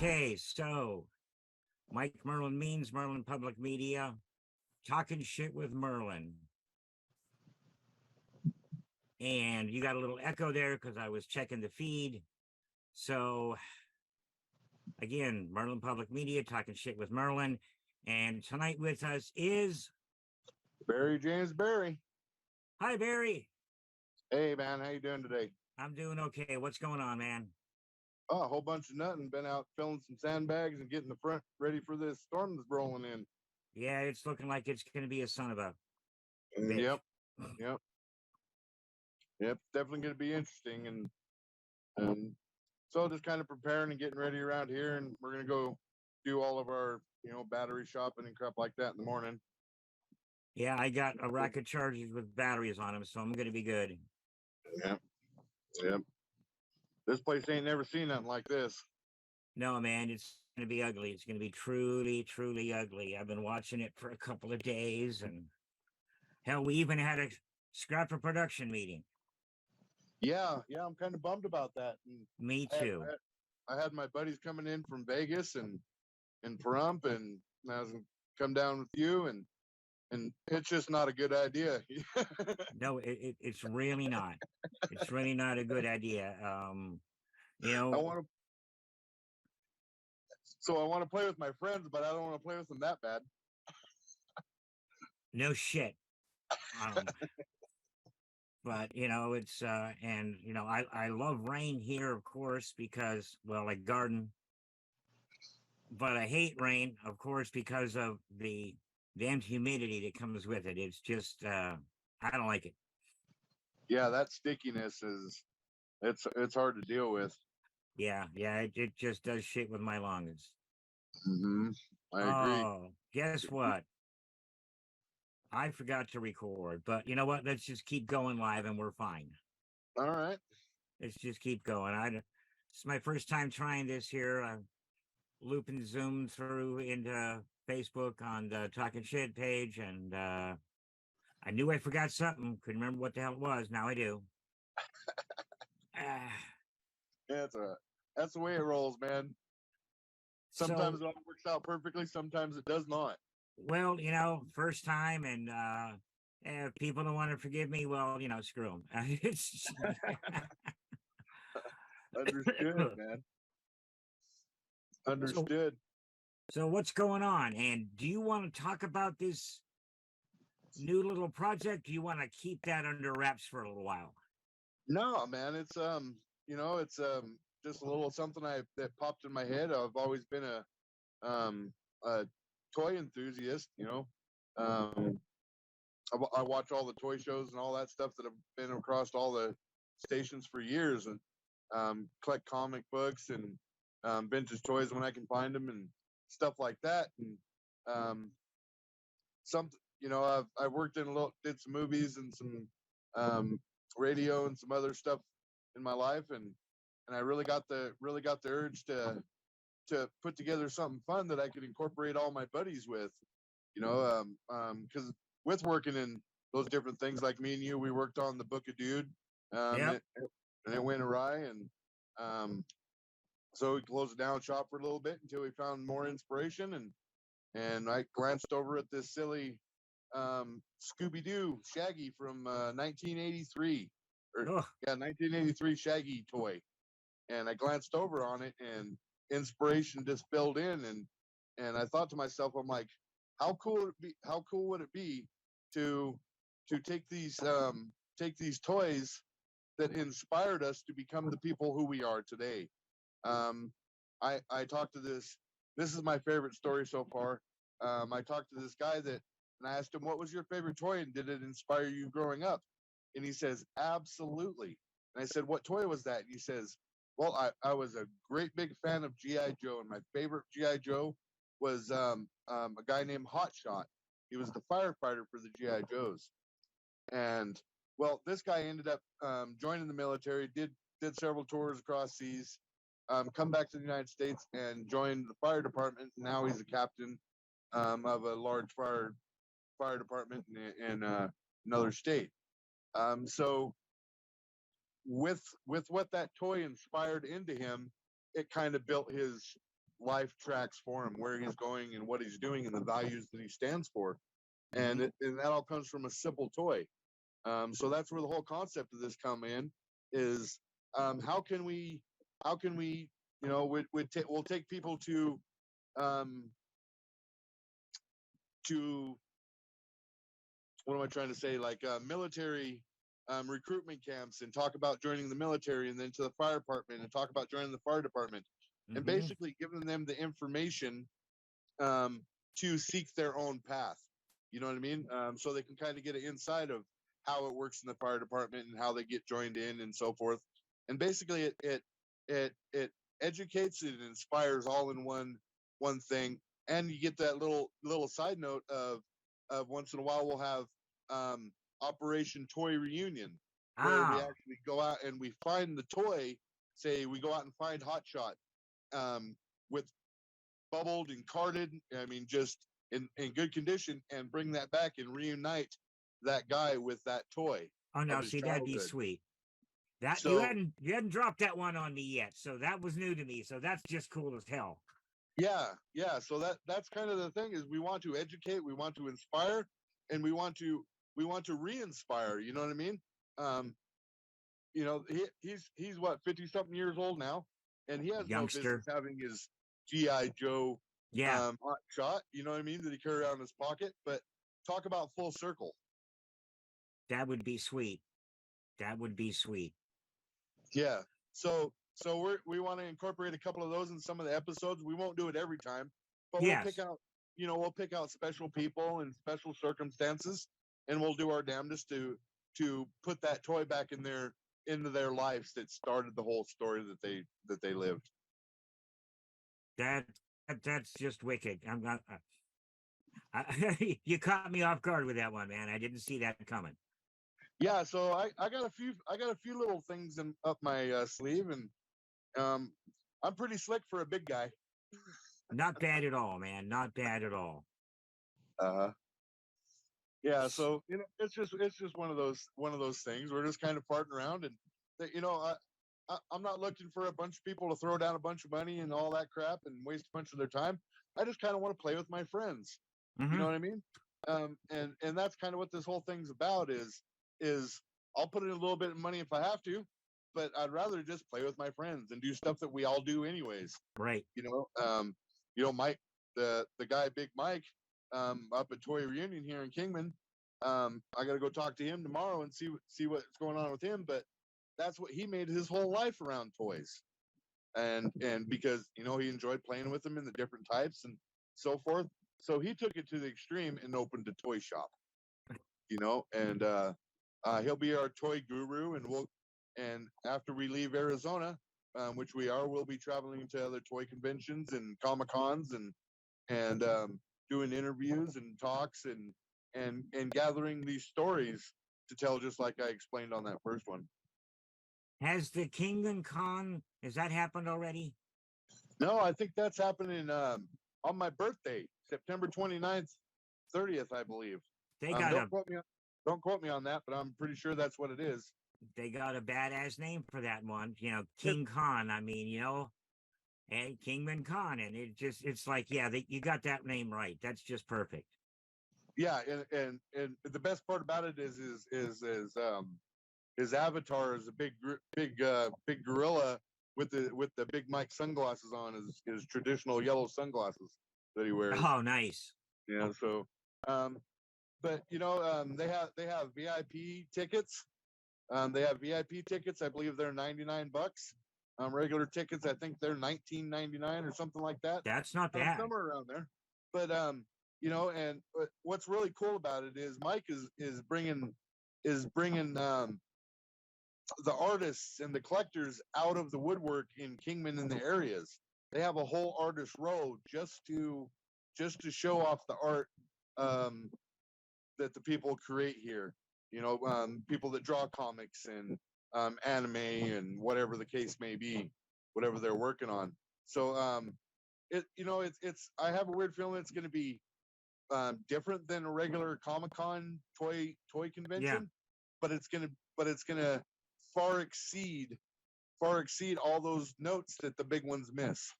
Okay, so Mike Merlin means Merlin Public Media, talking shit with Merlin. And you got a little echo there because I was checking the feed. So, again, Merlin Public Media, talking shit with Merlin. And tonight with us is Barrie James Berry. Hi, Barrie. Hey, man, how you doing today? I'm doing okay. What's going on, man? Oh, a whole bunch of nothing. Been out filling some sandbags and getting the front ready for this storm that's rolling in. Yeah, it's looking like it's going to be a son of a bitch. Yep. Definitely going to be interesting. And so just kind of preparing and getting ready around here. And we're going to go do all of our, battery shopping and crap like that in the morning. Yeah, I got a rack of chargers with batteries on them, so I'm going to be good. Yep. This place ain't never seen nothing like this. No, man, it's going to be ugly. It's going to be truly, truly ugly. I've been watching it for a couple of days, and hell, we even had a scrap of production meeting. Yeah, I'm kind of bummed about that. And Me too. I had my buddies coming in from Vegas and Pahrump, and I was gonna come down with you, and it's just not a good idea. No, it's really not. It's really not a good idea. I want to play with my friends, but I don't want to play with them that bad. No shit. But it's and I love rain here, of course, because, well, I garden. But I hate rain, of course, because of the damn humidity that comes with it. It's just I don't like it. Yeah, that stickiness it's hard to deal with. Yeah, it just does shit with my lungs. I agree. Oh, guess what? I forgot to record, but you know what? Let's just keep going live and we're fine. All right. Let's just keep going. It's my first time trying this here. Looping Zoom through into Facebook on the Talkin Shit page, and I knew I forgot something. Couldn't remember what the hell it was. Now I do. Yeah, that's the way it rolls, man. Sometimes it all works out perfectly. Sometimes it does not. Well, first time, and if people don't want to forgive me, well, screw them. Understood, man. Understood. So what's going on? And do you want to talk about this new little project? Do you want to keep that under wraps for a little while? No, man. It's it's just a little something that popped in my head. I've always been a toy enthusiast. I watch all the toy shows and all that stuff that have been across all the stations for years, and collect comic books and vintage toys when I can find them and stuff like that. And I've worked in did some movies and some radio and some other stuff in my life, and I really got the urge to put together something fun that I could incorporate all my buddies with, because with working in those different things, like me and you, we worked on the Book of Dude, and it went awry, and so we closed it down shop for a little bit until we found more inspiration, and I glanced over at this silly Scooby-Doo Shaggy from 1983, 1983 Shaggy toy, and I glanced over on it, and inspiration just filled in, and I thought to myself, I'm like, how cool would it be to take these toys that inspired us to become the people who we are today. I talked to this is my favorite story so far. I talked to this guy and I asked him, what was your favorite toy and did it inspire you growing up? And he says, absolutely. And I said, what toy was that? And he says, well, I was a great big fan of G.I. Joe, and my favorite G.I. Joe was a guy named Hot Shot. He was the firefighter for the G.I. Joes. And, well, this guy ended up joining the military, did several tours across seas, come back to the United States and joined the fire department. Now he's a captain of a large fire department in another state. So with what that toy inspired into him, it kind of built life tracks for him, where he's going and what he's doing and the values that he stands for. Mhm. And that all comes from a simple toy. So that's where the whole concept of this come in is how can we we'll take people um, to what am I trying to say, like military recruitment camps, and talk about joining the military, and then to the fire department and talk about joining the fire department, and Mhm. basically giving them the information um, to seek their own path. You know what I mean? So they can kind of get an insight of how it works in the fire department and how they get joined in and so forth. And basically, it educates and inspires all in one thing. And you get that little side note of once in a while we'll have Operation Toy Reunion, where we Ah, actually go out and we find the toy. Say we go out and find Hot Shot with bubbled and carded. I mean, just in good condition, and bring that back and reunite that guy with that toy oh of no, his see that'd be childhood. sweet. That So you hadn't dropped that one on me yet, so that was new to me. So that's just cool as hell. yeah. So that's kind of the thing is we want to educate, we want to inspire, and we want to re-inspire. You know what I mean? Um, he's what 50 something years old now, and he has no business Youngster. having his GI Joe Yeah, hot shot. You know what I mean? That he carry around in his pocket. But talk about full circle. that would be sweet. That would be sweet. Yeah. So we want to incorporate a couple of those in some of the episodes. We won't do it every time, but Yes, we'll pick out special people and special circumstances, and we'll do our damnedest to put that toy back into their lives that started the whole story that they lived. that, that's just wicked. I'm not. You caught me off guard with that one, man. I didn't see that coming. Yeah, so I got a few little things up my sleeve, and um, I'm pretty slick for a big guy. Not bad at all, man. Not bad at all. Uh, yeah, so it's just one of those things. We're just kind of farting around, and I'm not looking for a bunch of people to throw down a bunch of money and all that crap and waste a bunch of their time. I just kind of want to play with my friends. You know Hmm. what I mean? And that's kind of what this whole thing's about is I'll put in a little bit of money if I have to, but I'd rather just play with my friends and do stuff that we all do anyways. Right. You know, Mike, the guy, Big Mike, up at Toy Reunion here in Kingman. I got to go talk to him tomorrow and see what's going on with him. But that's what he made his whole life around toys, and because he enjoyed playing with them in the different types and so forth. So he took it to the extreme and opened a toy shop. And he'll be our toy guru, and after we leave Arizona, which we are, we'll be traveling to other toy conventions and Comic Cons and doing interviews and talks and gathering these stories to tell, just like I explained on that first one. Has the Kingdom Con, has that happened already? No, I think that's happening on my birthday, September 29th, 30th, I believe. They got a Don't quote me on that, but I'm pretty sure that's what it is. they got a badass name for that one. It, King Khan. I mean, and Kingman Khan, and it's like, yeah, you got that name right. That's just perfect. yeah, and the best part about it is his avatar is a big gorilla with the big Mike sunglasses on, his traditional yellow sunglasses that he wears. Oh, nice. Yeah, so but they have VIP tickets. They have VIP tickets. I believe they're $99. Regular tickets, I think they're $19.99 or something like that. That's not bad. Somewhere around there. But and what's really cool about it is Mike is bringing the artists and the collectors out of the woodwork in Kingman and the areas. They have a whole artist row just to show off the art that the people create here. People that draw comics and anime and whatever the case may be, whatever they're working on. So it's I have a weird feeling it's going to be different than a regular Comic Con toy Yeah. convention, but it's gonna far exceed all those notes that the big ones miss.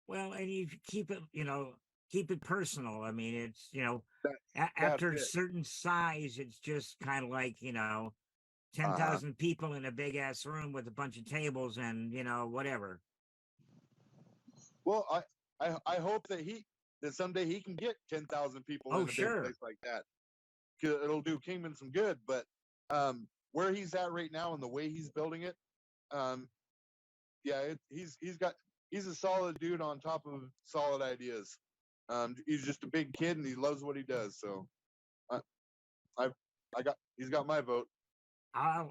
Well, and you keep it, keep it personal. I mean, it's, That that's after a it. certain size, it's just kind of like, Uh-huh. 10,000 people in a big ass room with a bunch of tables and, whatever. Well, I hope that someday he can get 10,000 people Oh, in a big sure. place like that. 'Cause it'll do Kingman some good. But where he's at right now and the way he's building it, um, yeah, he's a solid dude on top of solid ideas. He's just a big kid and he loves what he does. So I I, I got he's got my vote. I'm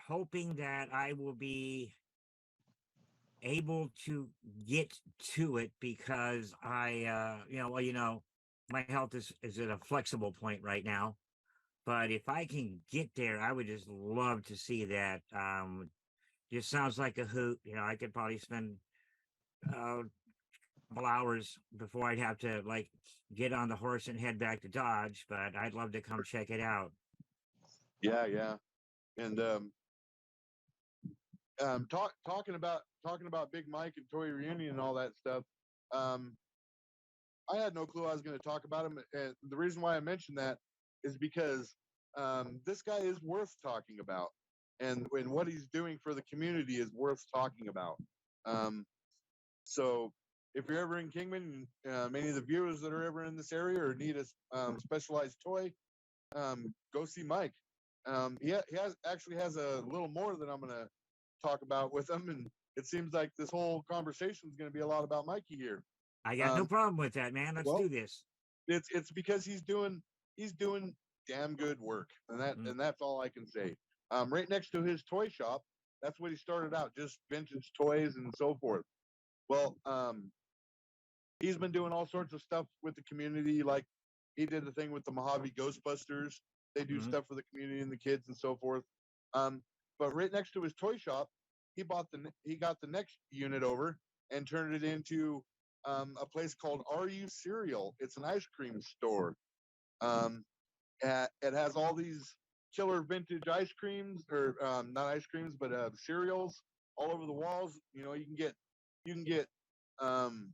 hoping that I will be able to get to it because my health is at a flexible point right now. But if I can get there, I would just love to see that. Just sounds like a hoot. I could probably spend a couple hours before I'd have to like get on the horse and head back to Dodge. But I'd love to come check it out. Yeah, yeah. And talking about Big Mike and Toy Reunion and all that stuff. Um, I had no clue I was going to talk about him, and the reason why I mentioned that is because this guy is worth talking about, and what he's doing for the community is worth talking about. Um, so, if you're ever in Kingman, any of the viewers that are ever in this area or need a specialized toy, go see Mike. He actually has a little more that I'm going to talk about with him, and it seems like this whole conversation is going to be a lot about Mikey here. I got no Um, problem with that, man. Let's well, do this. it's because he's doing damn good work, and Mm. that's all I can say. Right next to his toy shop, that's what he started out, just vintage toys and so forth. Well, he's been doing all sorts of stuff with the community, like he did the thing with the Mojave Ghostbusters. They do Mm. stuff for the community and the kids and so forth. Um, but right next to his toy shop, he got the next unit over and turned it into a place called RU Cereal. It's an ice cream store. Um, it has all these killer vintage ice creams, or not ice creams, but cereals all over the walls. You can get um,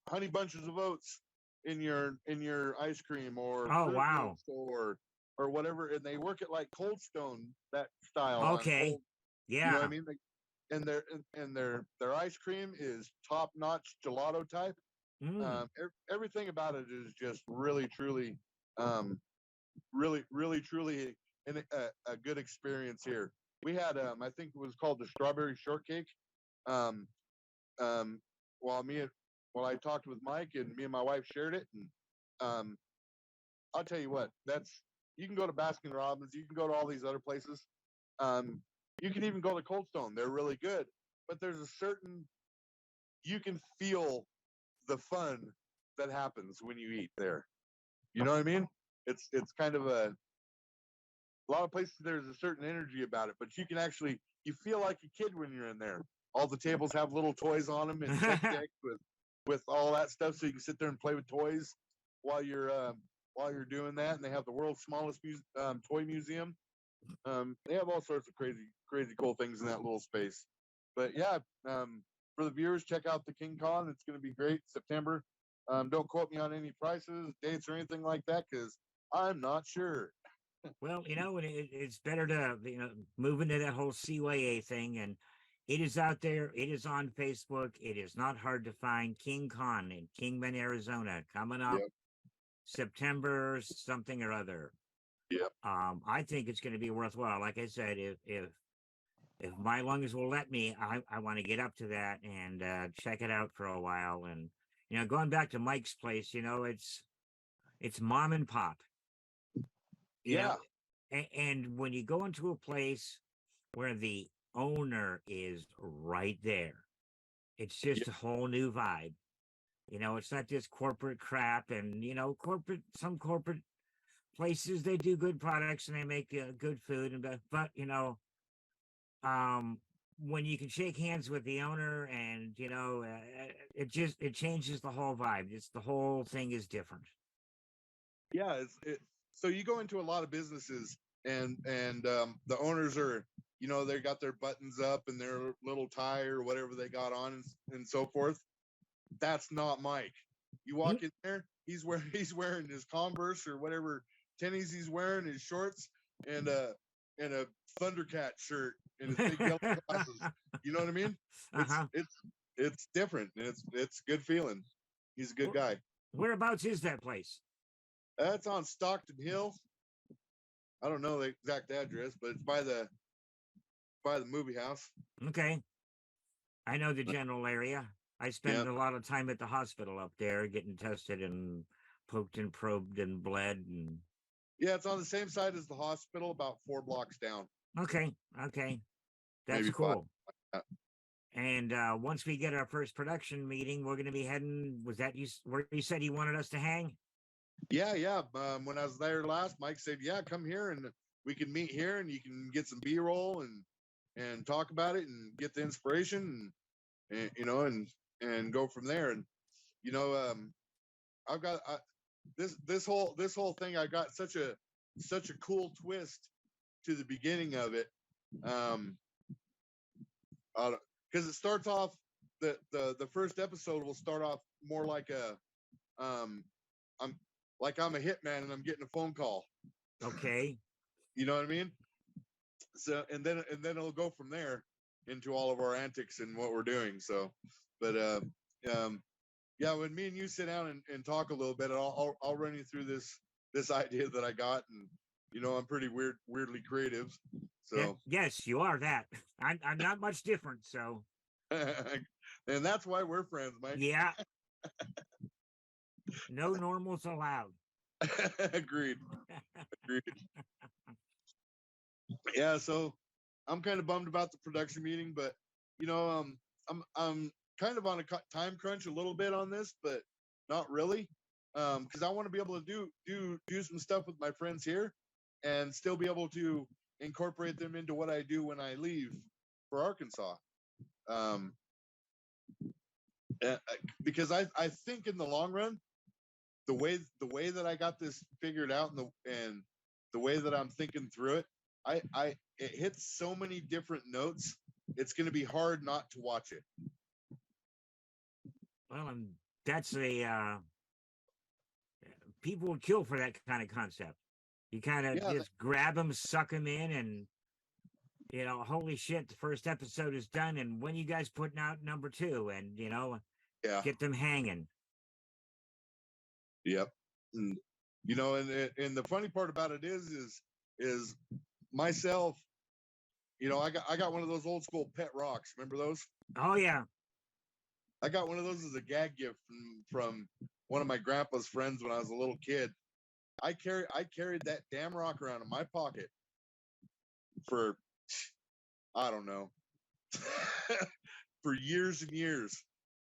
honey bunches of oats in your ice cream, or Oh, fruit wow. loops, or whatever, and they work it like Cold Stone, that style on Okay. cold. You know what I Yeah. mean? And their ice cream is top notch gelato type. Mm. Everything about it is just really truly, um, really truly a good experience here. We had I think it was called the strawberry shortcake. Um, um, while me and while I talked with Mike and me and my wife shared it, and um, I'll tell you what, that's you can go to Baskin Robbins, you can go to all these other places. Um, you can even go to Cold Stone; they're really good. But there's a certain you can feel the fun that happens when you eat there. You know what I mean? It's kind of a lot of places there's a certain energy about it, but you feel like a kid when you're in there. All the tables have little toys on them and check decks with all that stuff, so you can sit there and play with toys while you're while you're doing that. And they have the world's smallest toy museum. They have all sorts of crazy cool things in that little space. But yeah, for the viewers, check out the King Con. It's going to be great, September. Don't quote me on any prices, dates, or anything like that, because I'm not sure. Well, it's better to move into that whole CYA thing, and it is out there. It is on Facebook. It is not hard to find. King Con in Kingman, Arizona, coming up Yep, September something or other. yep. I think it's going to be worthwhile. Like I said, if my lungs will let me, I want to get up to that and check it out for a while. And going back to Mike's place, it's mom and pop. You know, Yeah, and when you go into a place where the owner is right there, it's yeah, just a whole new vibe. It's not just corporate crap, and some corporate places, they do good products and they make good food, but um when you can shake hands with the owner, and it changes the whole vibe. It's the whole thing is different. yeah. So you go into a lot of businesses, and the owners are, they got their buttons up and their little tie or whatever they got on, and so forth. That's not Mike. You walk in there, he's wearing his Converse or whatever tennies he's wearing, his shorts, and a Thundercat shirt and his big yellow glasses. You know what I mean? It's Uh-huh. it's different, and it's good feeling. He's a good guy. Whereabouts is that place? That's on Stockton Hill. I don't know the exact address, but it's by the movie house. Okay. I know the general area. I spend Yeah. a lot of time at the hospital up there getting tested and poked and probed and bled and Yeah, it's on the same side as the hospital, about 4 blocks down, okay. That's maybe 5. cool. And once we get our first production meeting, we're going to be heading. Was that you? Where you said you wanted us to hang? Yeah. When I was there last, Mike said, "Yeah, come here and we can meet here, and you can get some B-roll and talk about it and get the inspiration and and go from there." And I've got this whole thing. I got such a cool twist to the beginning of it. Because it starts off the first episode will start off more like I'm a hitman and I'm getting a phone call. Okay. You know what I mean? So and then it'll go from there into all of our antics and what we're doing. So, but yeah, when me and you sit down and talk a little bit, I'll run you through this idea that I got, and I'm pretty weirdly creative. So yes, you are that. I'm not much different. So, and that's why we're friends, Mike. yeah. No normals allowed. Agreed. Yeah, so I'm kind of bummed about the production meeting, but I'm kind of on a time crunch a little bit on this, but not really, because I want to be able to do some stuff with my friends here, and still be able to incorporate them into what I do when I leave for Arkansas. Because I think in the long run, the way that I got this figured out and the way that I'm thinking through it, it hits so many different notes. It's going to be hard not to watch it. Well, that's a people would kill for that kind of concept. You kind of just grab them, suck them in, and holy shit, the first episode is done, and when you guys putting out number 2, and get them hanging. Yep. And and the funny part about it is myself, I got one of those old school pet rocks. Remember those? Oh yeah. I got one of those as a gag gift from one of my grandpa's friends when I was a little kid. I carried that damn rock around in my pocket for, I don't know, for years and years.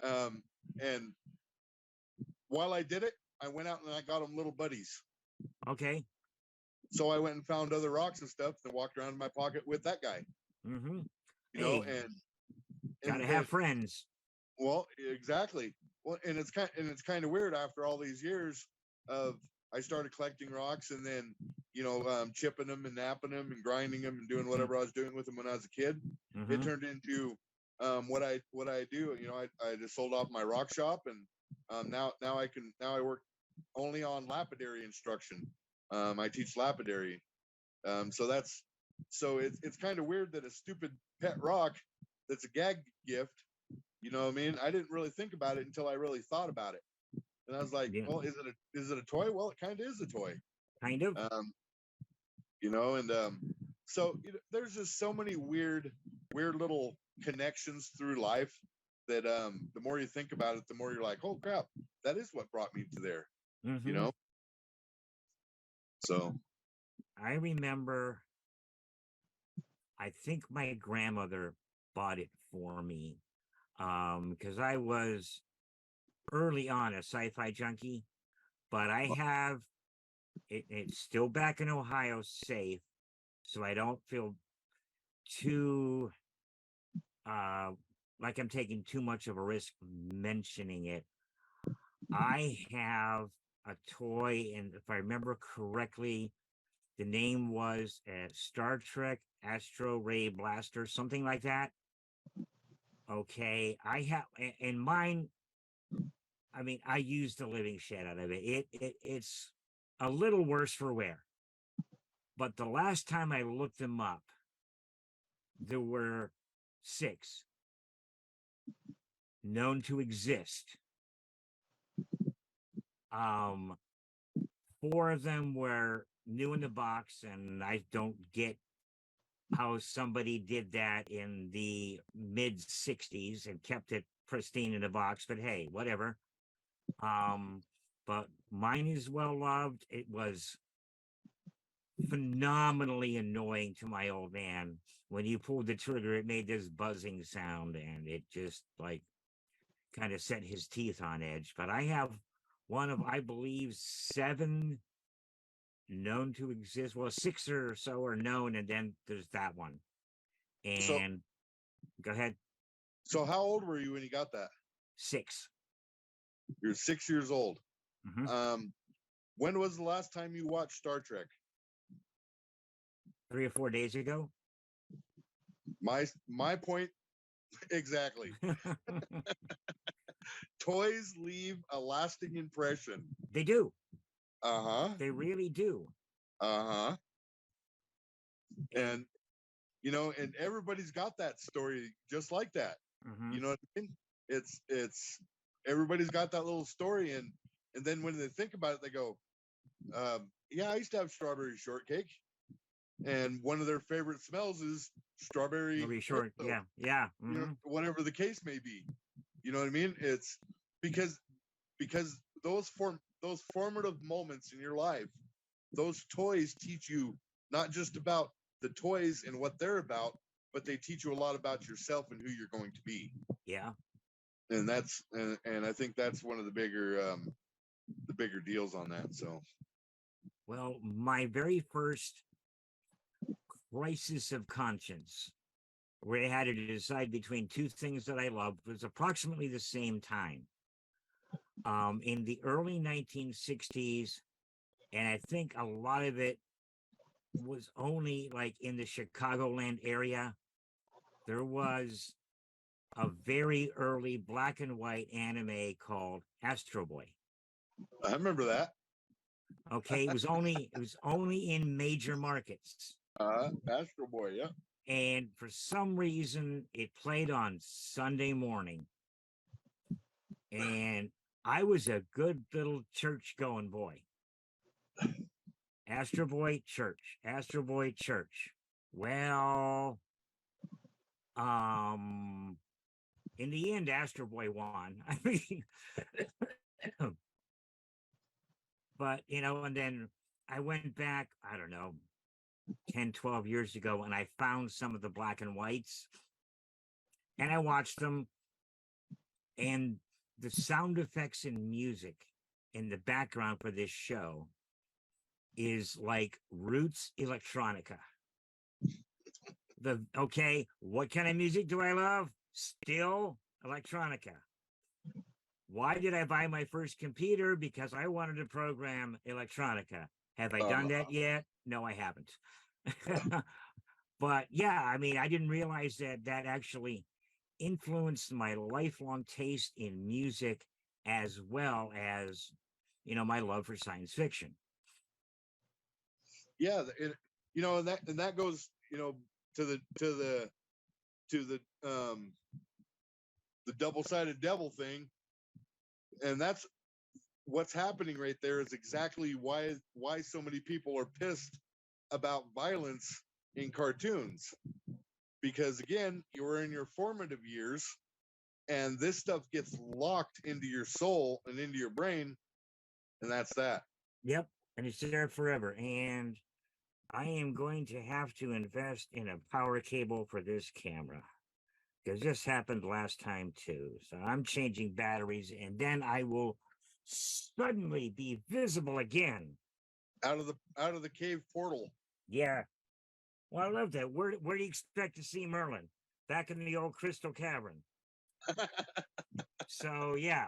And while I did it, I went out and I got them little buddies. Okay. So I went and found other rocks and stuff and walked around in my pocket with that guy. Mm-hmm. And gotta have friends. Well, exactly. Well, and it's kind of weird after all these years of I started collecting rocks and then chipping them and napping them and grinding them and doing whatever I was doing with them when I was a kid. Mm-hmm. It turned into what I do. I just sold off my rock shop, and now I work only on lapidary instruction. I teach lapidary. So it's kind of weird that a stupid pet rock that's a gag gift. You know what I mean? I didn't really think about it until I really thought about it. And I was like, well, is it a toy? Well, it kind of is a toy. Kind of. So there's just so many weird little connections through life that the more you think about it, the more you're like, oh crap, that is what brought me to there. Mm-hmm. So I remember, I think my grandmother bought it for me because I was early on a sci-fi junkie, but I have it's still back in Ohio safe, so I don't feel too like I'm taking too much of a risk mentioning it. I have a toy, and if I remember correctly, the name was Star Trek Astro Ray Blaster, something like that. Okay, I have, and mine I mean, I used the living shit out of it. It's a little worse for wear. But the last time I looked them up, there were 6 known to exist. 4 of them were new in the box, and I don't get how somebody did that in the mid 60s and kept it pristine in the box, but hey, whatever. But mine is well loved. It was phenomenally annoying to my old man. When you pulled the trigger, it made this buzzing sound, and it just like kind of set his teeth on edge. But I have one of, I believe, 7 known to exist. Well, 6 or so are known, and then there's that one. So, And go ahead. so how old were you when you got that? 6. You're 6 years old. Mhm. When was the last time you watched Star Trek? 3 or 4 days ago. My point exactly. Toys leave a lasting impression. They do. Uh-huh. They really do. Uh-huh. And you know, and everybody's got that story just like that. Mhm. You know what I mean? It's everybody's got that little story, and then when they think about it, they go, yeah, I used to have strawberry shortcake, and one of their favorite smells is strawberry Really short. milk, Yeah. you know, Mhm. whatever the case may be. You know what I mean? It's because those formative moments in your life, those toys teach you not just about the toys and what they're about, but they teach you a lot about yourself and who you're going to be. Yeah. And that's and I think that's one of the bigger deals on that. So Well, my very first crisis of conscience, where I had to decide between 2 things that I loved, was approximately the same time. In the early 1960s, and I think a lot of it was only like in the Chicagoland area. There was a very early black and white anime called Astro Boy. I remember that. Okay, it was only in major markets. Astro Boy, yeah. And for some reason it played on Sunday morning. And I was a good little church going boy. Astro Boy church, Astro Boy church. Well, in the end, Astro Boy won. I mean, but you know, and then I went back, I don't know, 10, 12 years ago, and I found some of the black and whites, and I watched them, and the sound effects and music in the background for this show is like roots electronica. Okay, what kind of music do I love? Still electronica. Why did I buy my first computer? Because I wanted to program electronica. Have I done that yet? No, I haven't. But yeah, I mean, I didn't realize that that actually influenced my lifelong taste in music, as well as, you know, my love for science fiction. Yeah, you know, and that goes, you know, to the double-sided devil thing, and that's what's happening right there is exactly why so many people are pissed about violence in cartoons, because again, you were in your formative years, and this stuff gets locked into your soul and into your brain, and that's that. Yep, and it's there forever. And I am going to have to invest in a power cable for this camera, because this happened last time too. So I'm changing batteries, and then I will suddenly be visible again. Out of the cave portal. Yeah. Well, I love that. Where do you expect to see Merlin? Back in the old Crystal Cavern. So yeah.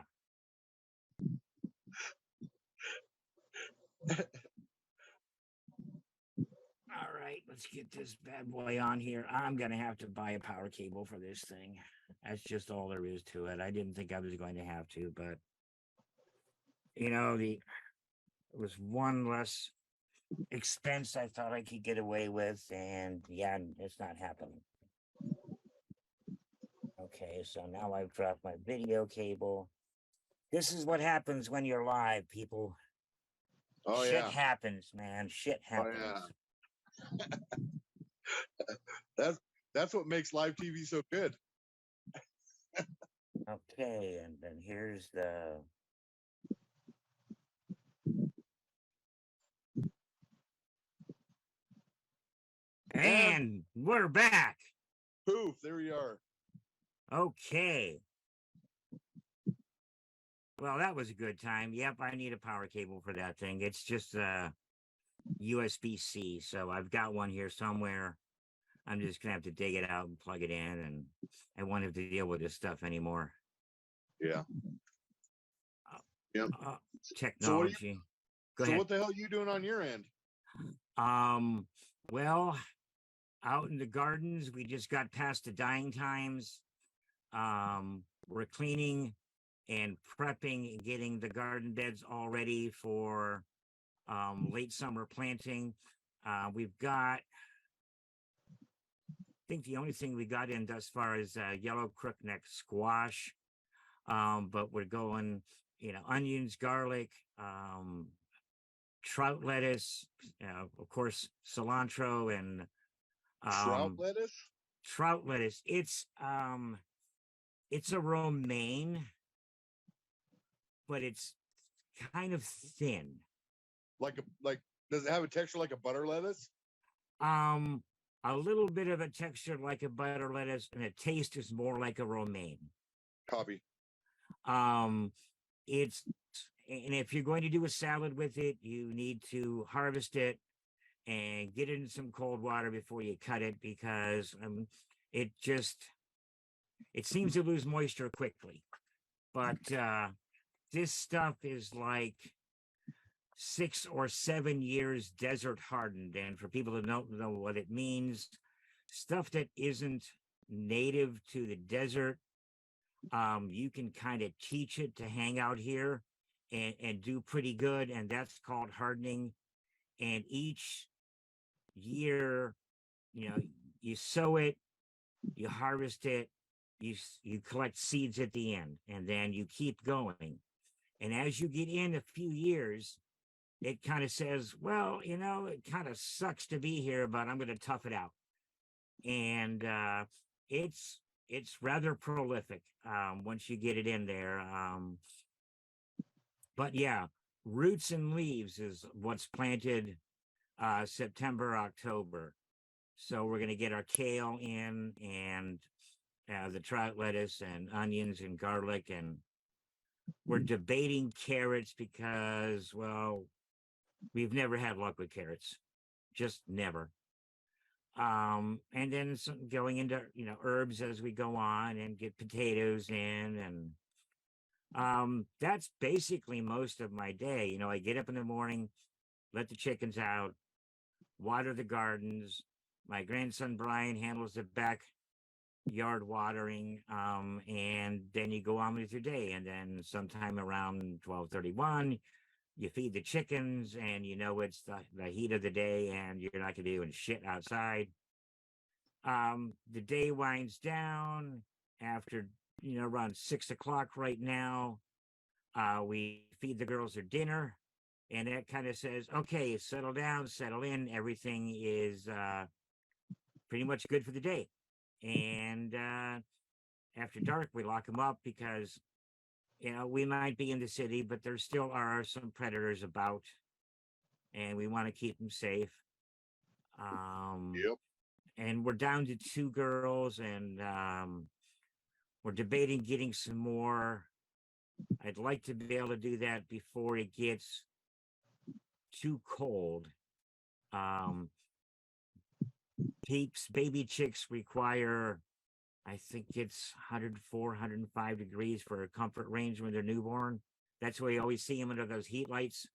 All right, let's get this bad boy on here. I'm gonna have to buy a power cable for this thing. That's just all there is to it. I didn't think I was going to have to, but it was one less expense I thought I could get away with, and yeah, it's not happening. Okay, so now I've dropped my video cable. This is what happens when you're live, people. Oh Shit yeah. happens, man. Shit Oh happens. yeah. That's what makes live TV so good. Okay, and then here's the and we're back. Poof, there we are. Okay. Well, that was a good time. Yep, I need a power cable for that thing. It's just USB-C, so I've got one here somewhere. I'm just gonna have to dig it out and plug it in, and I won't have to deal with this stuff anymore. Yeah. Yep. Technology. So what the hell are you doing on your end? Well, out in the gardens, we just got past the dying times. We're cleaning and prepping and getting the garden beds all ready for late summer planting. We've got, I think the only thing we got in thus far is yellow crookneck squash. But we're going, onions, garlic, trout lettuce, of course, cilantro and Trout lettuce. Trout lettuce. It's a romaine, but it's kind of thin. Like does it have a texture like a butter lettuce? A little bit of a texture like a butter lettuce, and a taste is more like a romaine. Copy. It's and if you're going to do a salad with it, you need to harvest it and get it in some cold water before you cut it, because it seems to lose moisture quickly. But this stuff is like 6 or 7 years desert hardened, and for people that don't know what it means, stuff that isn't native to the desert, you can kind of teach it to hang out here and do pretty good, and that's called hardening. And each year, you sow it, you harvest it, you collect seeds at the end, and then you keep going. And as you get in a few years, it kind of says, well, it kind of sucks to be here, but I'm going to tough it out. And it's rather prolific once you get it in there. But yeah, roots and leaves is what's planted September, October. So we're going to get our kale in, and the trout lettuce and onions and garlic. And we're debating carrots because, well, we've never had luck with carrots. Just never. And then going into, herbs as we go on, and get potatoes in. And that's basically most of my day. I get up in the morning, let the chickens out, water the gardens. My grandson Brian handles the backyard watering, and then you go on with your day. And then sometime around 12:31, you feed the chickens, and it's the heat of the day, and you're not gonna be doing shit outside. The day winds down after around 6 o'clock right now. We feed the girls their dinner, and that kind of says, okay, settle down, settle in. Everything is pretty much good for the day. And after dark, we lock them up because, we might be in the city, but there still are some predators about, and we want to keep them safe. Yep. And we're down to 2 girls, and we're debating getting some more. I'd like to be able to do that before it gets too cold. Baby chicks require, I think it's 104, 105 degrees for a comfort range when they're newborn. That's why you always see them under those heat lights.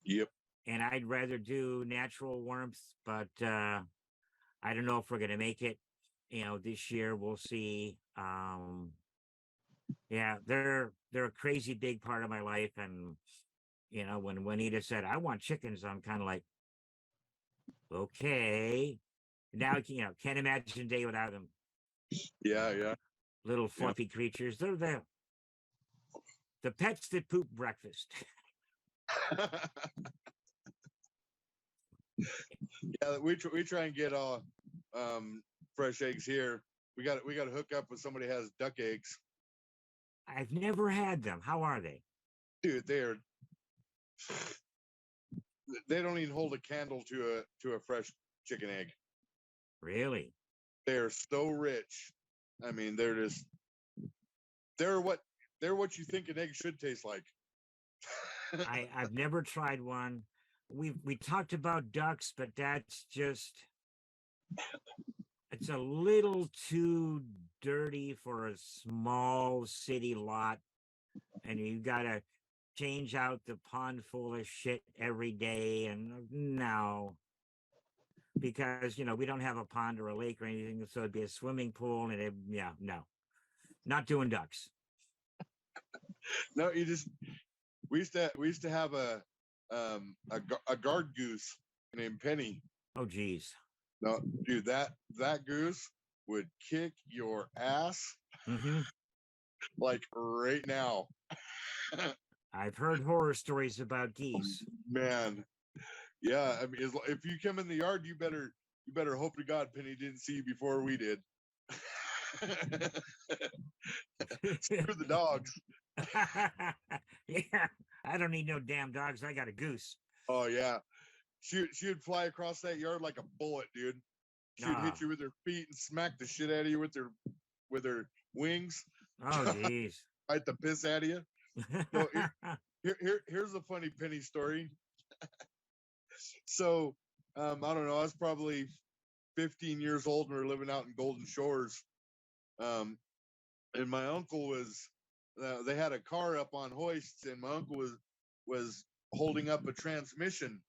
Yep. And I'd rather do natural warmth, but I don't know if we're going to make it. This year we'll see. Yeah, they're a crazy big part of my life, and when Juanita said I want chickens, I'm kind of like, okay. Now can't imagine a day without them. Yeah, yeah, Little yeah. fluffy creatures. They're the pets that poop breakfast. Yeah, we try and get all fresh eggs here. We got to hook up with somebody who has duck eggs. I've never had them. How are they? Dude, they don't even hold a candle to a fresh chicken egg. Really? They're so rich. I mean, they're what they're what you think an egg should taste like. I've never tried one. We talked about ducks, but that's just it's a little too dirty for a small city lot, and you gotta change out the pond full of shit every day. And no, because we don't have a pond or a lake or anything, so it'd be a swimming pool, and no, not doing ducks. No, we used to have a guard goose named Penny. Oh, geez. No, dude, that goose would kick your ass Mm-hmm. like right now. I've heard horror stories about geese. Man, yeah. I mean, if you come in the yard, you better hope to God Penny didn't see you before we did. Screw the dogs. Yeah, I don't need no damn dogs. I got a goose. Oh yeah, she would fly across that yard like a bullet, dude. She would hit you with her feet and smack the shit out of you with her wings. Oh, geez. Bite the piss out of you. So here's a funny Penny story. So I don't know. I was probably 15 years old and we were living out in Golden Shores. And my uncle was. They had a car up on hoists, and my uncle was holding up a transmission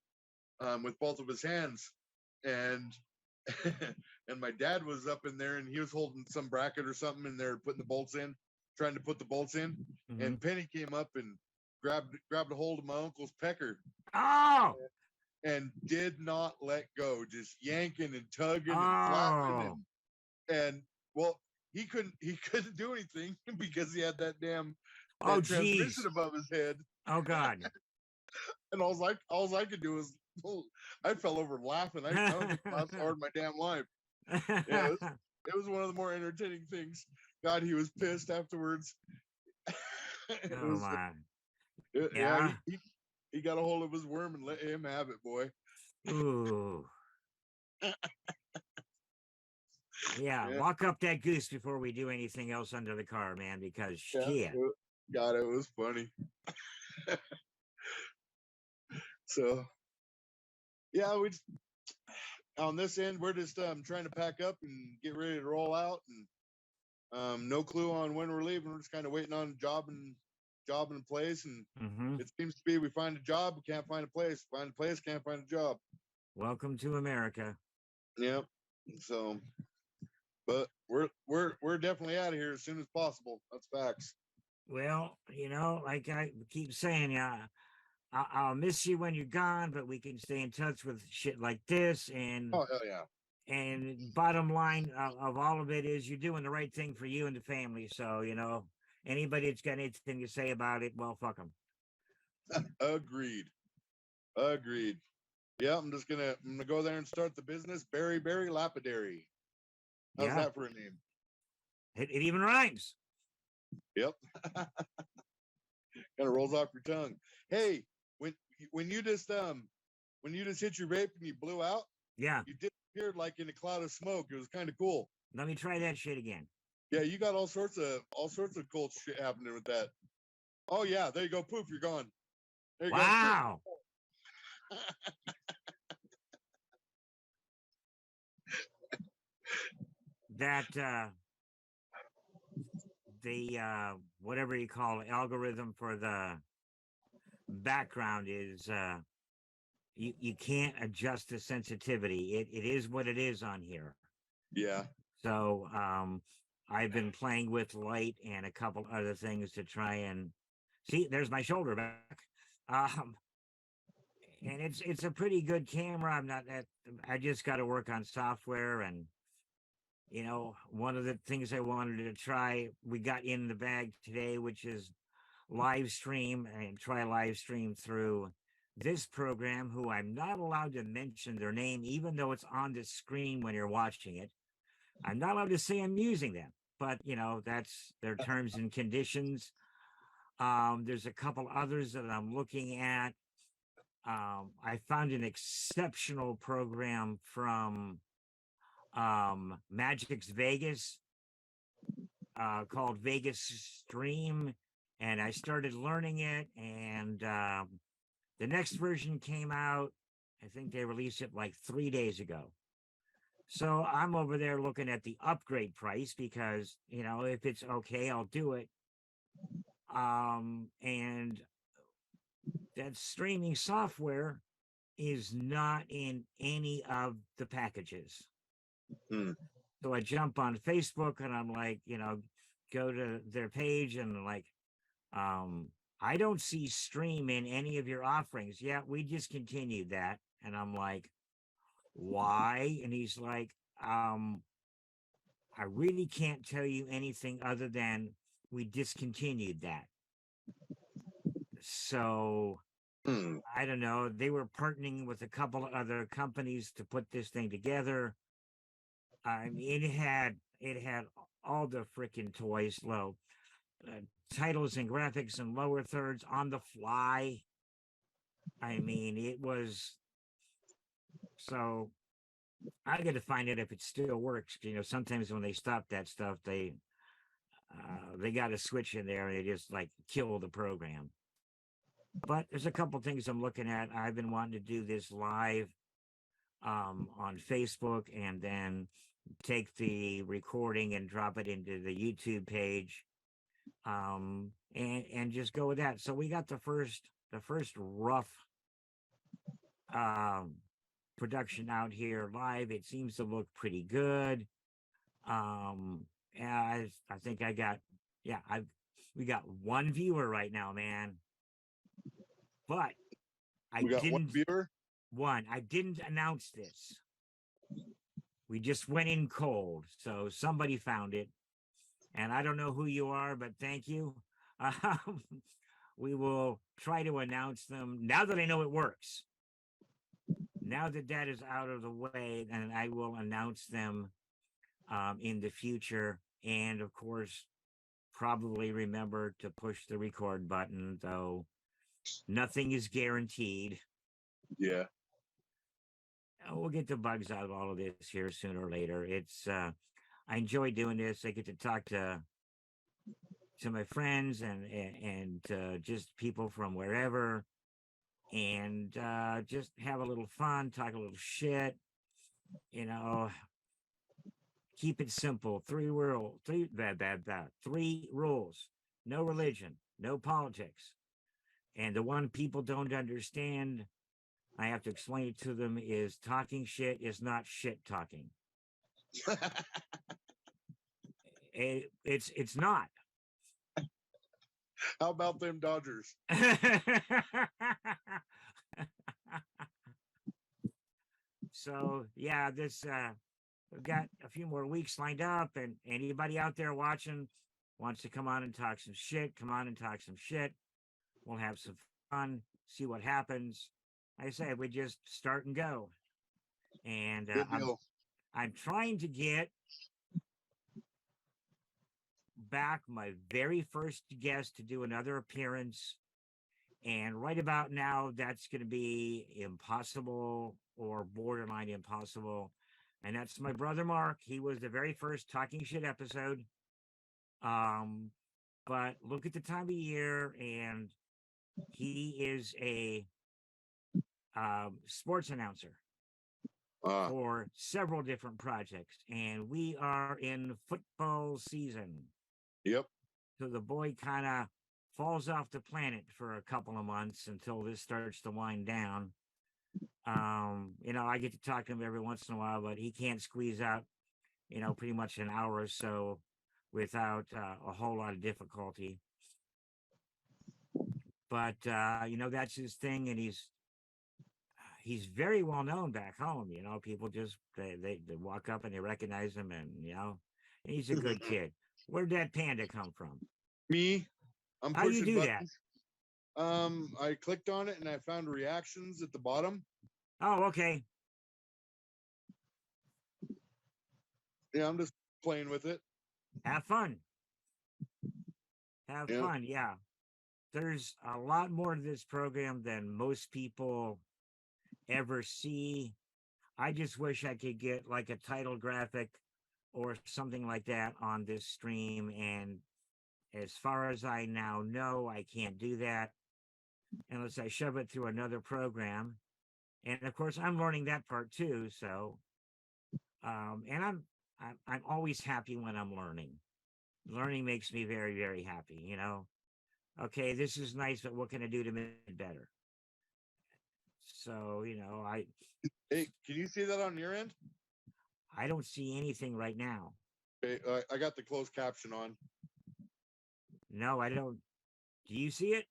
with both of his hands, and and my dad was up in there, and he was holding some bracket or something, and they're putting the bolts in, trying to put the bolts in, and Penny came up and grabbed a hold of my uncle's pecker. Oh, And did not let go, just yanking and tugging and flapping and well, he couldn't do anything because he had that transmission above his head. Oh, God. And all I could do was I fell over laughing. I don't think I laughed hard in my damn life. Yeah, it was one of the more entertaining things. God, he was pissed afterwards. Oh, my. Yeah, he got a hold of his worm and let him have it, boy. Ooh. Yeah, lock up that goose before we do anything else under the car, man, because shit. God, it was funny. So, yeah, on this end, we're just trying to pack up and get ready to roll out, and no clue on when we're leaving. We're just kind of waiting on job and place, and it seems to be we find a job, we can't find a place. Find a place, can't find a job. Welcome to America. Yep. So, but we're definitely out of here as soon as possible. That's facts. Well, like I keep saying, yeah, I'll miss you when you're gone, but we can stay in touch with shit like this. And oh hell yeah. And bottom line of all of it is you're doing the right thing for you and the family. So anybody that's got anything to say about it, well, fuck them. Agreed. Yeah, I'm gonna go there and start the business. Barrie Lapidary. How's that for a name? It even rhymes. Yep. Kind of rolls off your tongue. Hey, when you just hit your vape and you blew out, yeah, you disappeared like in a cloud of smoke. It was kind of cool. Let me try that shit again. Yeah, you got all sorts of cool shit happening with that. Oh yeah, there you go. Poof, you're gone. There you wow. Go. That the whatever you call it, algorithm for the background is you can't adjust the sensitivity. It is what it is on here. Yeah. So I've been playing with light and a couple other things to try and see. There's my shoulder back. Um, and it's a pretty good camera. I'm not that. I just got to work on software, and one of the things I wanted to try, we got in the bag today, which is live stream and try live stream through this program, who I'm not allowed to mention their name, even though it's on the screen when you're watching it. I'm not allowed to say I'm using them, but that's their terms and conditions. There's a couple others that I'm looking at. I found an exceptional program from Magic's Vegas called Vegas Stream, and I started learning it. And the next version came out. I think they released it like 3 days ago. So I'm over there looking at the upgrade price because if it's okay, I'll do it. And that streaming software is not in any of the packages. So I jump on Facebook and I'm like, go to their page and like, I don't see stream in any of your offerings. Yeah, we discontinued that. And I'm like, why? And he's like, I really can't tell you anything other than we discontinued that. So I don't know. They were partnering with a couple of other companies to put this thing together. I mean, it had all the freaking toys, titles and graphics and lower thirds on the fly. I mean, it was so. I got to find out if it still works. Sometimes when they stop that stuff, they got a switch in there and they just like kill the program. But there's a couple things I'm looking at. I've been wanting to do this live on Facebook and then take the recording and drop it into the YouTube page and just go with that. So we got the first rough production out here live. It seems to look pretty good. And I think we got one viewer right now, man. But I didn't announce this. We just went in cold. So somebody found it. And I don't know who you are, but thank you. We will try to announce them now that I know it works. Now that that is out of the way, and I will announce them in the future. And of course, probably remember to push the record button, though nothing is guaranteed. Yeah. We'll get the bugs out of all of this here sooner or later. It's I enjoy doing this. I get to talk to my friends and just people from wherever, and just have a little fun, talk a little shit. Keep it simple. Three rules. No religion, no politics. And the one people don't understand, I have to explain it to them, is talking shit is not shit talking. It's not. How about them Dodgers? So yeah, this we've got a few more weeks lined up, and anybody out there watching wants to come on and talk some shit, come on and talk some shit. We'll have some fun, see what happens. Like I said, we just start and go. And I'm trying to get back my very first guest to do another appearance. And right about now, that's going to be impossible or borderline impossible. And that's my brother, Mark. He was the very first Talking Shit episode. But look at the time of year, and he is a sports announcer for several different projects. And we are in football season. Yep. So the boy kind of falls off the planet for a couple of months until this starts to wind down. I get to talk to him every once in a while, but he can't squeeze out, pretty much an hour or so without a whole lot of difficulty. But that's his thing, and he's very well known back home. People just they walk up and they recognize him, and he's a good kid. Where'd that panda come from? Me, I'm How you pushing do that? buttons. I clicked on it and I found reactions at the bottom. Oh, okay. Yeah, I'm just playing with it. Have fun. Have fun. Yeah. There's a lot more to this program than most people ever see. I just wish I could get like a title graphic or something like that on this stream. And as far as I now know, I can't do that unless I shove it through another program. And of course, I'm learning that part too. So, and I'm always happy when I'm learning. Learning makes me very, very happy. Okay, this is nice, but what can I do to make it better? So, Hey, can you see that on your end? I don't see anything right now. Okay, I got the closed caption on. No, I don't. Do you see it?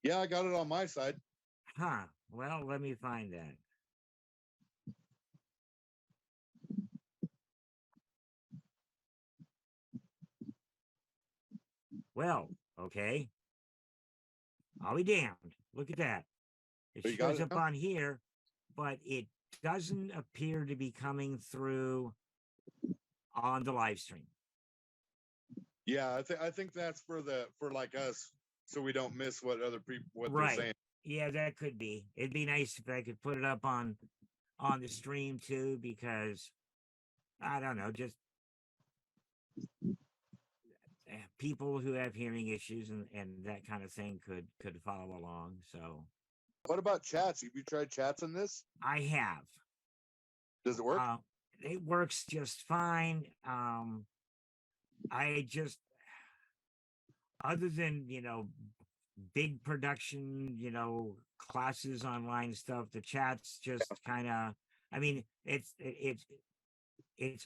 Yeah, I got it on my side. Huh. Well, let me find that. Well, okay. I'll be damned. Look at that. It shows up on here, but it doesn't appear to be coming through on the live stream. Yeah, I think that's for like us, so we don't miss what other people they're saying. Yeah, that could be. It'd be nice if I could put it up on the stream too, because I don't know, just people who have hearing issues and that kind of thing could follow along. So, what about chats? Have you tried chats on this? I have. Does it work? It works just fine. I just, other than big production, classes, online stuff, the chat's just kind of. I mean, it's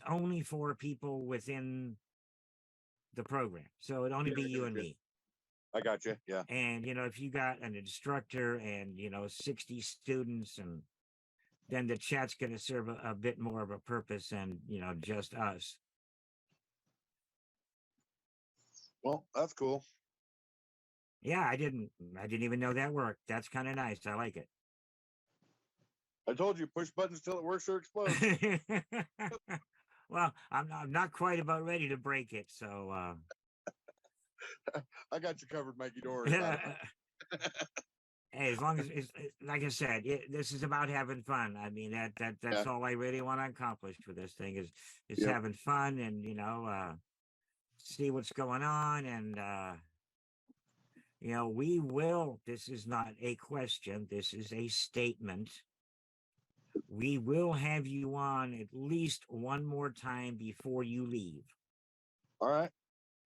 only for people within the program, so it'd only be you and me. I got you. Yeah. And if you got an instructor and 60 students, and then the chat's going to serve a bit more of a purpose than just us. Well, that's cool. Yeah, I didn't even know that worked. That's kind of nice. I like it. I told you, push buttons till it works or explodes. Well, I'm not quite about ready to break it, so I got you covered, Mikey. Don't worry about it. Hey, as long as it's like I said, this is about having fun. I mean, that's all I really want to accomplish with this thing is having fun, and see what's going on, and we will. This is not a question. This is a statement. We will have you on at least one more time before you leave. All right.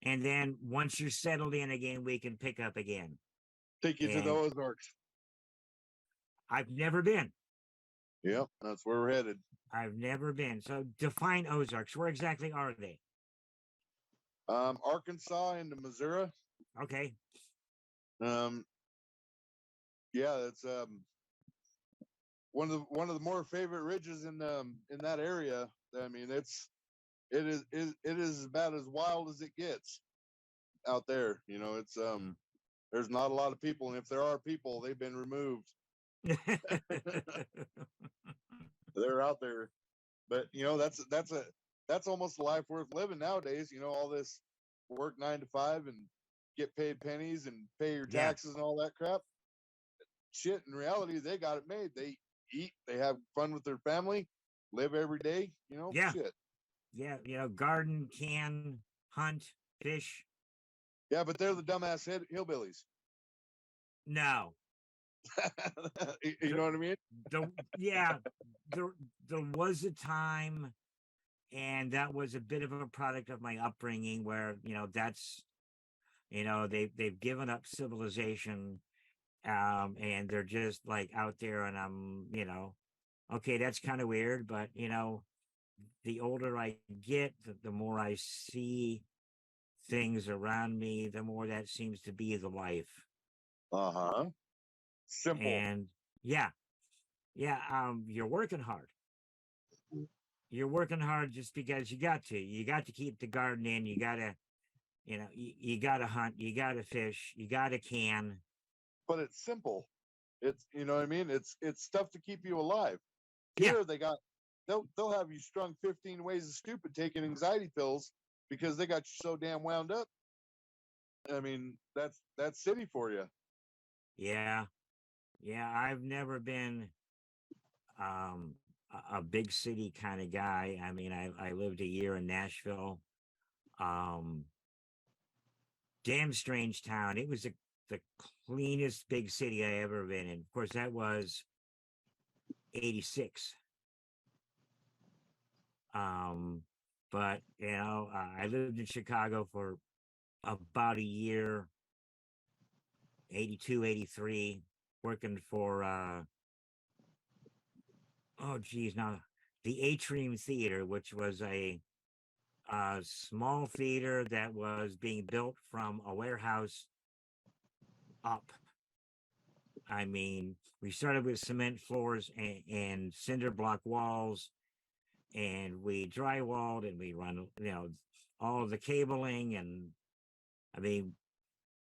And then once you're settled in again, we can pick up again. Take you to the Ozarks. I've never been. Yep, that's where we're headed. I've never been. So define Ozarks. Where exactly are they? Arkansas into Missouri. Okay. Yeah, it's one of the more favorite ridges in that area. I mean, it is about as wild as it gets out there. It's there's not a lot of people, and if there are people, they've been removed. They're out there, but that's almost a life worth living nowadays. All this work 9 to 5 and get paid pennies and pay your taxes and all that crap. Shit, in reality, they got it made. They eat, they have fun with their family, live every day. Shit. Yeah, garden, can, hunt, fish. Yeah, but they're the dumbass hillbillies. No. You know what I mean? There was a time, and that was a bit of a product of my upbringing, where that's they've given up civilization, and they're just like out there, and I'm okay, that's kind of weird, but the older I get, the more I see things around me, the more that seems to be the life. Uh-huh. Simple. And yeah, you're working hard. You're working hard just because you got to. You got to keep the garden in. You got to, you got to hunt. You got to fish. You got to can. But it's simple. It's, you know what I mean? It's stuff to keep you alive. Yeah. Here they'll have you strung 15 ways of stupid taking anxiety pills because they got you so damn wound up. I mean, that's city for you. Yeah. Yeah. I've never been a big city kind of guy. I mean, I lived a year in Nashville. Um, damn strange town. It was the cleanest big city I ever been in. Of course, that was 86. Um, but I lived in Chicago for about a year, 82, 83, working for oh geez, now the Atrium Theater, which was a small theater that was being built from a warehouse up. I mean, we started with cement floors and cinder block walls, and we drywalled and we run, all of the cabling. And I mean,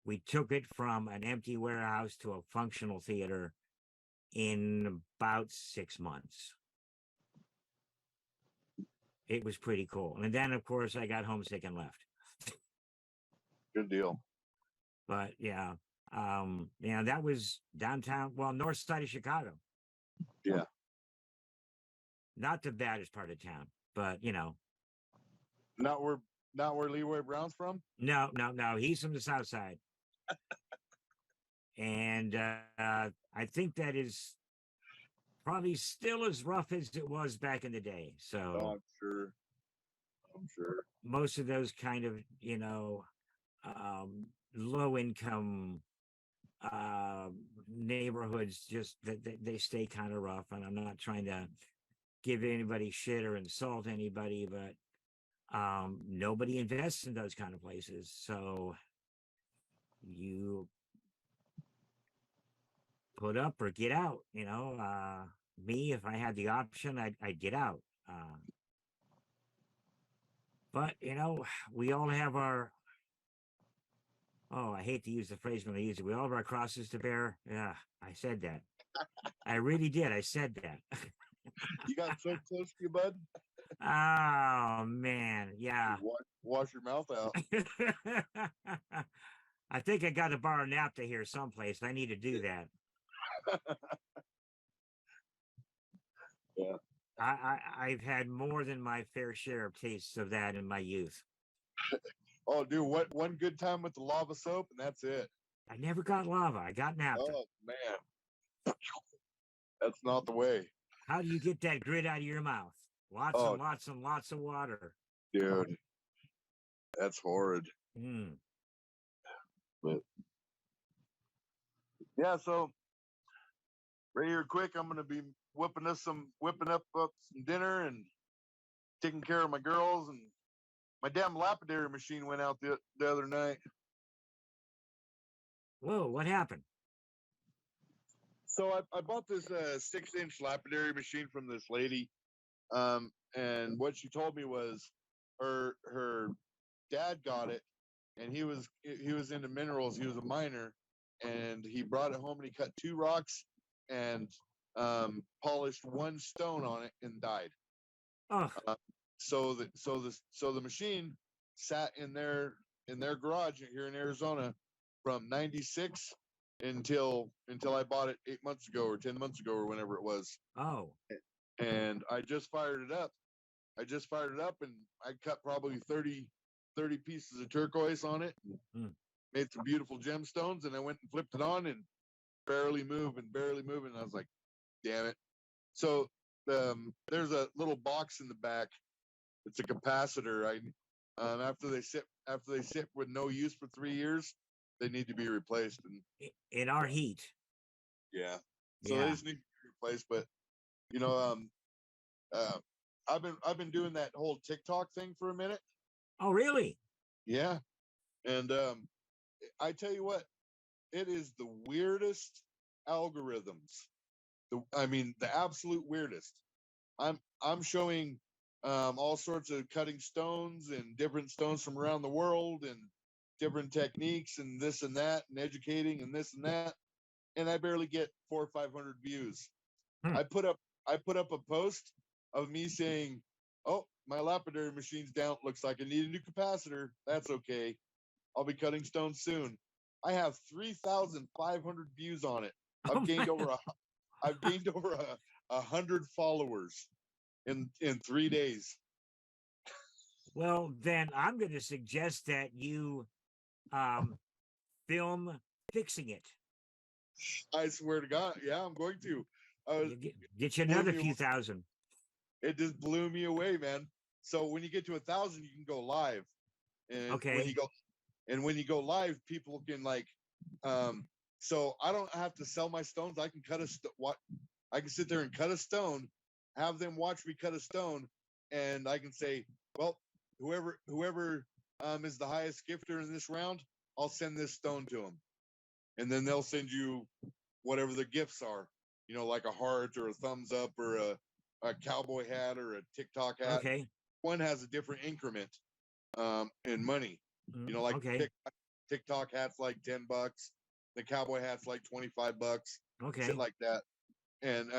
we took it from an empty warehouse to a functional theater in about 6 months. It was pretty cool. And then, of course, I got homesick and left. Good deal. But yeah, that was downtown, well, north side of Chicago. Yeah. Not the baddest part of town, but Not where Leroy Brown's from? no, he's from the south side. And I think that is probably still as rough as it was back in the day. So I'm sure. most of those kind of, low income neighborhoods, just they stay kind of rough. And I'm not trying to give anybody shit or insult anybody, but nobody invests in those kind of places. So you put up or get out. Me, if I had the option, I'd get out. But we all have our, I hate to use the phrase when I use it, we all have our crosses to bear. Yeah, I said that. I really did. I said that. You got so close to you, bud? Oh man, yeah. Wash your mouth out. I think I got to borrow naphtha here someplace. I need to do that. Yeah. I've had more than my fair share of tastes of that in my youth. Oh, dude, one good time with the lava soap, and that's it. I never got lava. I got naphtha. Oh man, that's not the way. How do you get that grit out of your mouth? Lots and lots and lots of water. Dude, that's horrid. But yeah, so right here quick, I'm gonna be whipping up some dinner and taking care of my girls, and my damn lapidary machine went out the other night. Whoa, what happened? So I bought this 6-inch lapidary machine from this lady, and what she told me was her dad got it, and he was into minerals. He was a miner, and he brought it home and he cut 2 rocks and polished 1 stone on it and died. Oh. So the machine sat in their garage here in Arizona from '96 until I bought it 8 months ago or 10 months ago or whenever it was. Oh. And I just fired it up. And I cut probably 30 pieces of turquoise on it. Made some beautiful gemstones, and I went and flipped it on and barely moving. And I was like, damn it. So there's a little box in the back. It's a capacitor. After they sit with no use for 3 years, they need to be replaced. And in our heat. Yeah. So they just need to be replaced. But I've been doing that whole TikTok thing for a minute. Oh, really? Yeah. And I tell you what, it is the weirdest algorithms. I mean, the absolute weirdest. I'm showing all sorts of cutting stones and different stones from around the world and different techniques and this and that and educating and this and that, and I barely get 400 or 500 views. Hmm. I put up a post of me saying, "Oh, my lapidary machine's down. Looks like I need a new capacitor. That's okay. I'll be cutting stones soon." I have 3,500 views on it. Oh I've gained my. over a I've gained over 100 followers in 3 days. Well, then I'm going to suggest that you film fixing it. I swear to God, yeah, I'm going to. You get you blew another me few away. thousand. It just blew me away, man. So when you get to 1,000, you can go live, and Okay. when you go live, people can like, um. So I don't have to sell my stones. I can what I can sit there and cut a stone, have them watch me cut a stone, and I can say, well, whoever is the highest gifter in this round, I'll send this stone to them, and then they'll send you whatever the gifts are, like a heart or a thumbs up or a cowboy hat or a TikTok hat. Okay. One has a different increment in money. Like Okay. TikTok hat's like $10, the cowboy hat's like $25, shit Okay. like that. And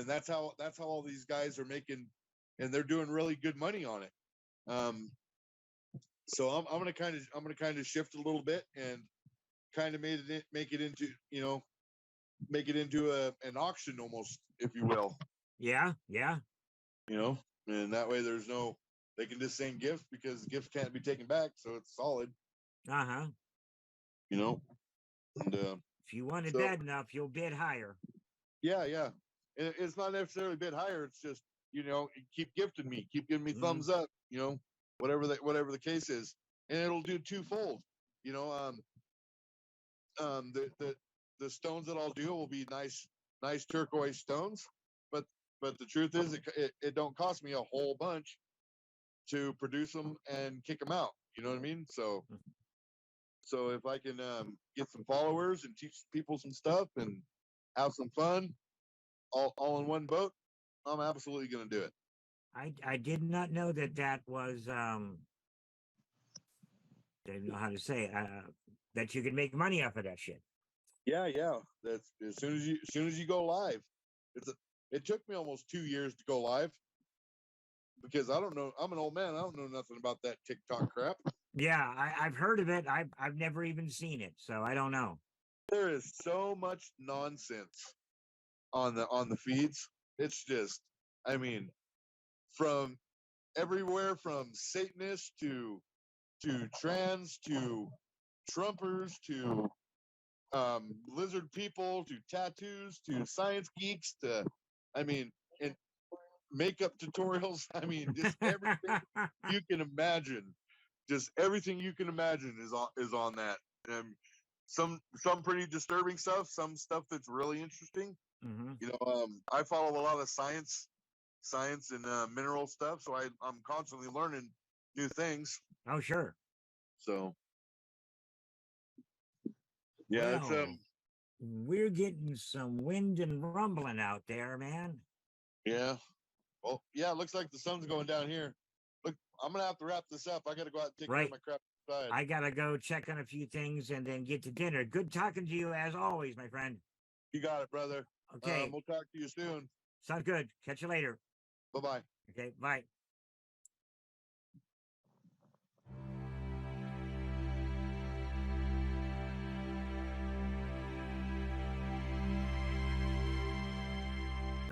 that's how all these guys are making, and they're doing really good money on it. So I'm gonna kind of shift a little bit and kind of make it into an auction almost, if you will. Yeah. Yeah. And that way they can just send gifts because gifts can't be taken back, so it's solid. Uh-huh. And If you want it so bad enough, you'll bid higher. yeah, and it's not necessarily a bit higher. It's just keep gifting me, keep giving me thumbs up, whatever the case is, and it'll do twofold. You know, the stones that I'll do will be nice turquoise stones, but the truth is it don't cost me a whole bunch to produce them and kick them out. You know what I mean? So if I can get some followers and teach people some stuff and have some fun, all in one boat, I'm absolutely going to do it. I did not know that was I didn't know how to say that you could make money off of that shit. Yeah. That's as soon as you go live. It took me almost 2 years to go live because I don't know. I'm an old man. I don't know nothing about that TikTok crap. Yeah, I've heard of it. I've never even seen it, so I don't know. There is so much nonsense on the feeds. It's just, I mean, from everywhere from Satanists to trans to Trumpers to lizard people to tattoos to science geeks to, I mean, and makeup tutorials. I mean, just everything you can imagine. Just everything you can imagine is on that. Some pretty disturbing stuff. Some stuff that's really interesting. I follow a lot of science and mineral stuff, so I'm constantly learning new things. Oh, sure. So yeah, well, it's we're getting some wind and rumbling out there, man. Yeah. Well, yeah, it looks like the sun's going down here. Look, I'm gonna have to wrap this up. I gotta go out and take care of my crap inside. I gotta go check on a few things and then get to dinner. Good talking to you as always, my friend. You got it, brother. Okay. We'll talk to you soon. Sounds good. Catch you later. Bye-bye. Okay, bye.